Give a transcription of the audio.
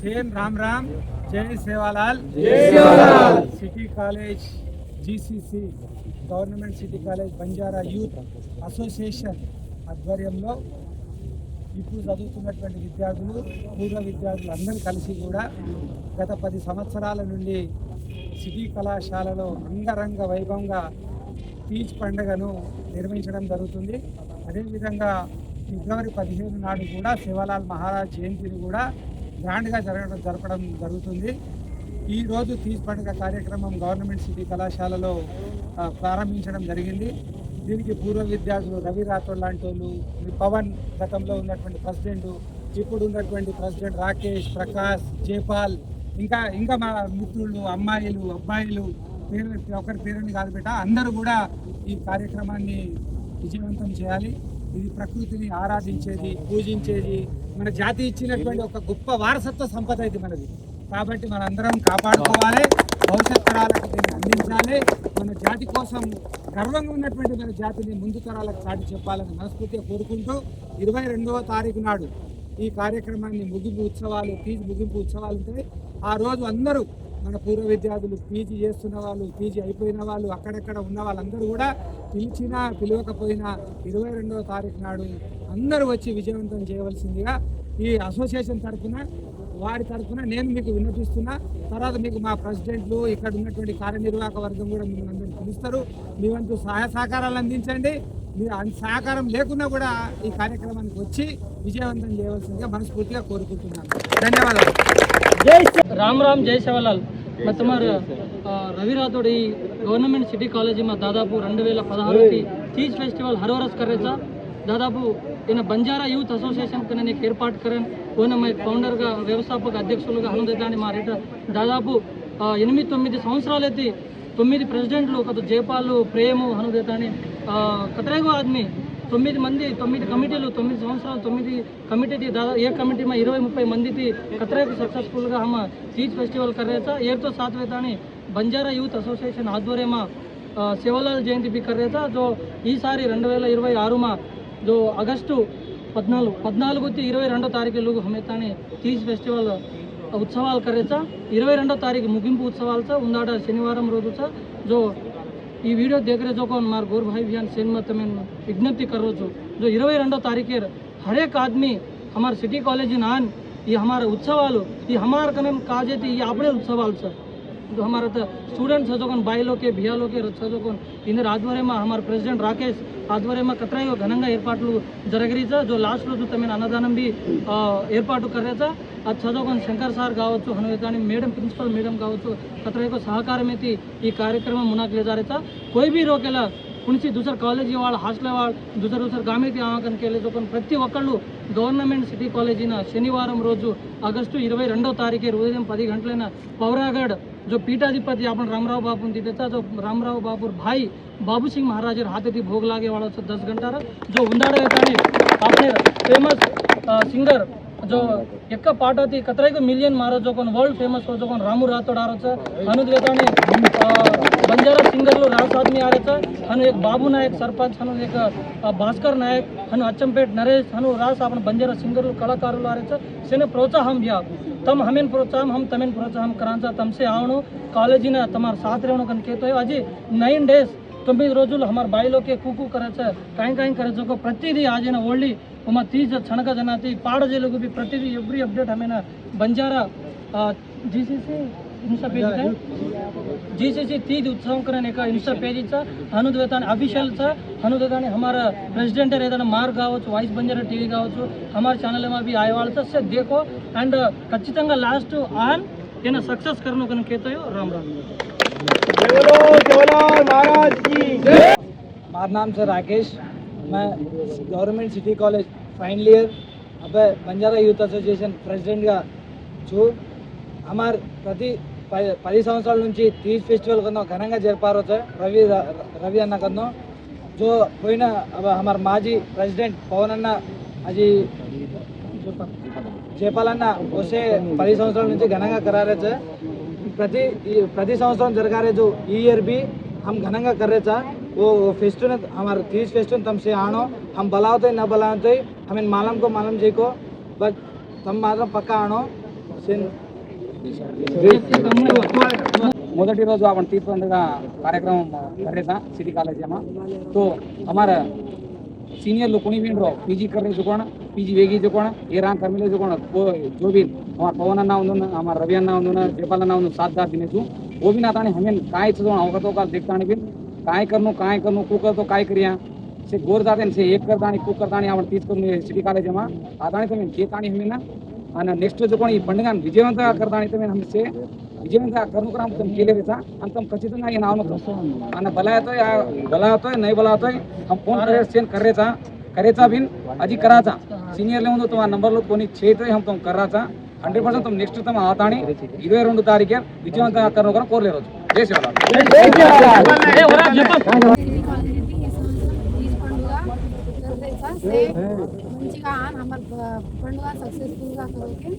सेन राम राम जय Sevalal city college GCC government city college Banjara youth association ఆధ్వర్యంలో ఇప్పుడు చదువుతున్నటువంటి విద్యార్థులు పూర్వ విద్యార్థులు అందరూ కలిసి కూడా గత 10 సంవత్సరాల నుండి సిటీ కళాశాలలో అంగరంగ వైభవంగా తీజ్ పండుగను నిర్వహించడం జరుగుతుంది. అదేవిధంగా ఫిబ్రవరి 15 నాడు కూడా సేవాలాల్ మహారాజ్ జయంతిని కూడా గ్రాండ్గా జరపడం జరుగుతుంది. ఈరోజు తీజ్ పండుగ కార్యక్రమం గవర్నమెంట్ సిటీ కళాశాలలో ప్రారంభించడం జరిగింది. దీనికి పూర్వ విద్యార్థులు రవి రాథోడ్ లాంటి వాళ్ళు, పవన్ గతంలో ఉన్నటువంటి ప్రెసిడెంట్, ఇప్పుడు ఉన్నటువంటి ప్రెసిడెంట్ రాకేష్, ప్రకాష్, జయపాల్, ఇంకా మా మిత్రులు, అమ్మాయిలు, అబ్బాయిలు, ఒకరి పేరుని కాదు పెట్ట అందరూ కూడా ఈ కార్యక్రమాన్ని విజయవంతం చేయాలి. ఇది ప్రకృతిని ఆరాధించేది, పూజించేది, మన జాతి ఇచ్చినటువంటి ఒక గొప్ప వారసత్వ సంపద ఇది మనది. కాబట్టి మనందరం కాపాడుకోవాలి, భవిష్యత్ తరాలకు దీన్ని అందించాలి. మన జాతి కోసం గర్వంగా ఉన్నటువంటి మన జాతిని ముందు తరాలకు చాటి చెప్పాలని మనస్ఫూర్తిగా కోరుకుంటూ 22వ తారీఖు నాడు ఈ కార్యక్రమాన్ని ముగింపు ఉత్సవాలు, పీజీ ముగింపు ఉత్సవాలు ఉంటాయి. ఆ రోజు అందరూ మన పూర్వ విద్యార్థులు, పీజీ చేస్తున్న వాళ్ళు, పీజీ అయిపోయిన వాళ్ళు, అక్కడక్కడ ఉన్న వాళ్ళందరూ కూడా పిలిచినా పిలవకపోయినా 22వ తారీఖు నాడు అందరూ వచ్చి విజయవంతం చేయవలసిందిగా ఈ అసోసియేషన్ తరఫున, వారి తరఫున నేను మీకు విన్నపిస్తున్నా. తర్వాత మీకు మా ప్రెసిడెంట్లు, ఇక్కడ ఉన్నటువంటి కార్యనిర్వాహక వర్గం కూడా మిమ్మల్ని అందరినీ పిలుస్తారు. మీ వంతు సహాయ సహకారాలు అందించండి. మీరు సహకారం లేకున్నా కూడా ఈ కార్యక్రమానికి వచ్చి విజయవంతం చేయవలసిందిగా మనస్ఫూర్తిగా కోరుకుంటున్నాను. ధన్యవాదాలు. जय राम राम जय सेवालाल मैं तुम्हारा Ravi Rathod government city college में दादापू 2016 की तीज फेस्टिवल हर वर्ष करायचा. दादापू इन बंजारा यूथ असोसिएशन के నేను ఏర్పాటు కరెన్ ఓన మై ఫౌండర్ గా వ్యవస్థాపక అధ్యక్షులుగా హనుదేతాని మా రేట దాదాపు 8-9 సంవత్సరాలైతే 9 ప్రెసిడెంట్లు, కొత్త జయపాల్, ప్రేము, హనుదేతాని కతరేగో ఆద్మీ 9 మంది, 9 కమిటీలు, 9 సంవత్సరాలు 9 कमिटी थी. दादा एक कमिटी में 20-30 मंदी थी. कतरे सक्सेसफुल हम तीज फेस्टिवल कर रहे थे. एक तो 7वें तानी बंजारा यूथ असोसिएशन आध्वर्य में सेवालाल जयंती भी कर रहे था. जो ई सारी 2026 में जो अगस्ट 14 थी 22 तारीखु लोग हमें तानी तीज फेस्टिवल उत्सवाल कर रहे था. 22 तारीखु मुगिंपु उत्सवाल उंदाड शनिवार रोज जो ఈ వీడియో देख रहे जो कौन मार गौर भाई बहन सेन में तमें विज्ञप्ति कर रो जो 22 तारीख हर एक आदमी हमारे सिटी कॉलेज नान ये हमारे उत्सवालू ये हमारे कने काजे थी ये अपने उत्सवाल सर जो हमारे तो स्टूडेंट्स जो कौन बाई लोग के भिया लोग के रक्षा जो कौन इन आध्वर्य में हमारे प्रेसिडेंट राकेश आध्वर्य में कतरा घनंगा ఏర్పాట్లు జరగరి जो लास्ट రోజు तमें अन्नदानम भी ఏర్పాటు कर रहे था. అది చదువుకొని శంకర్ సార్ కావచ్చు, హనుదేతాని మేడం, ప్రిన్సిపల్ మేడం కావచ్చు, కతరేको सहकार में थी ये कार्यक्रम मुनाक ले जा रहा था. कोई भी रोकेला कुछ दूसर कॉलेज वाल हास्टल वाल दूसर गामी की आवाकन के लिए जो प्रति ఒక్కళ్ళు गवर्नमेंट सिटी कॉलेज शनिवार रोजु अगस्ट 22 तारीखु उदय 10 गंटल पौरागढ़ जो पीठाधिपति अपन रामराव बाबू दीते था. जो रामराव बाबू भाई बाबू सिंह महाराज हाथे थी भोग लागे वाला 10 घंटा जो उंदाड़े अपने फेमस सिंगर जो एक पाठ थी कतरे को मिलियन मारो जो कौन वर्ल्ड फेमस हो जो कौन रामू राठोड आ रहा हनुदेतानी बंजारा सिंगर्లు रास आदमी आ रहे हनु एक बाबू नायक सरपंच हनु एक भास्कर नायक हनु अच्चंपेट नरेश हनु रास अपन बंजारा सिंगर्లు कलाकारలు आ रहे सेने प्रोत्साहन दिया. तम हमें प्रोत्साहन हम तमें प्रोत्साहन करांचा तमसे आवणु कॉलेजिन तमार साथ रहणु कन कहतो अजी 9 डेज 9 రోజులు हमारे बाई लोग के कुकू करे कहीं करे जो प्रतिदी आज ना ओनली उमा तीज छणक जनाती पाड़ जे लोग भी प्रतिदी एवरी अपडेट हमें ना बंजारा जीसीसी इंस्टा पेज है जीसीसी तीज उत्सव करने का इंस्टा पेज हनुदेतानी अफिशियल हनुदेतानी हमारा प्रेसिडेंट रहता मार कावच्चु वाइस बंजारा टीवी कावच्चु हमारे चैनल में भी आए वाले से देखो एंड खचिతంగా लास्ट आन येना सक्सेस करनो कन कहते हो. राम राम. महाराज की मेरा नाम से राकेश, मैं government city college final year अब बंजारा यूथ एसोसिएशन प्रेसिडेंट का चू. हमार प्रति 10 సంవత్సరాల నుంచి तीज फेस्टिवल कनो घनंगा जरपारो रवि अन्न कनो जो पोइना अब हमारे माजी प्रेसिडेंट पवन अन्न अजी जयपाल अन्न वसे 10 సంవత్సరాల నుంచి घनंगा करा रहे प्रति संवत्सर जरगा रहे जो ईयर भी हम घनंगा कर रहे था. वो फेस्टिवल हमारे तीज फेस्टिवल तमसे आनो हम बलावते न बलावते हमें मालम को मालम जी को बट तम मालम पक्का आनो మొదటి రోజు अपन तीज पंद्रह का कार्यक्रम कर रहे था सिटी कॉलेज में। तो हमारा सीनियर लोग कोई भी रहो पीजी कर रहे जो पीजी वेगी जो ये राम कर्मिले जो जो भी हमारा पवन अन्ना हमारा रवि अन्ना जयपाल अन्ना साथ दार दिन वो भी ना ताने हमें काय अवगत का देखता भी काय करनो कू कर तो काय करिया से गोर जाते से एक करता कू करता आपण తీసుకొని सिटी कॉलेज में आताने तो जे तानी हमें ना आणि नेक्स्ट जो कोणी पंడుగ విజయవంతంగా करता तो हमसे विजयవంతంగా करनुकराम तुम केले रहता आणि तुम ఖచ్చితంగా ये नाव आणि भला होतोय नाही भला होतोय हम फोन करायचा बिन अजी करायचा सीनियर ले तुम्हारा नंबर लो कोणी చేతోय हम तुम करायचा 100% तुम नेक्स्ट तुम आतानी 22 तारीख విజయవంతంగా करनुकराम కోర్లే రోజు జై శివలాల్ మంచిగా हमार पंడుగ सक्सेसफुल గా करोगे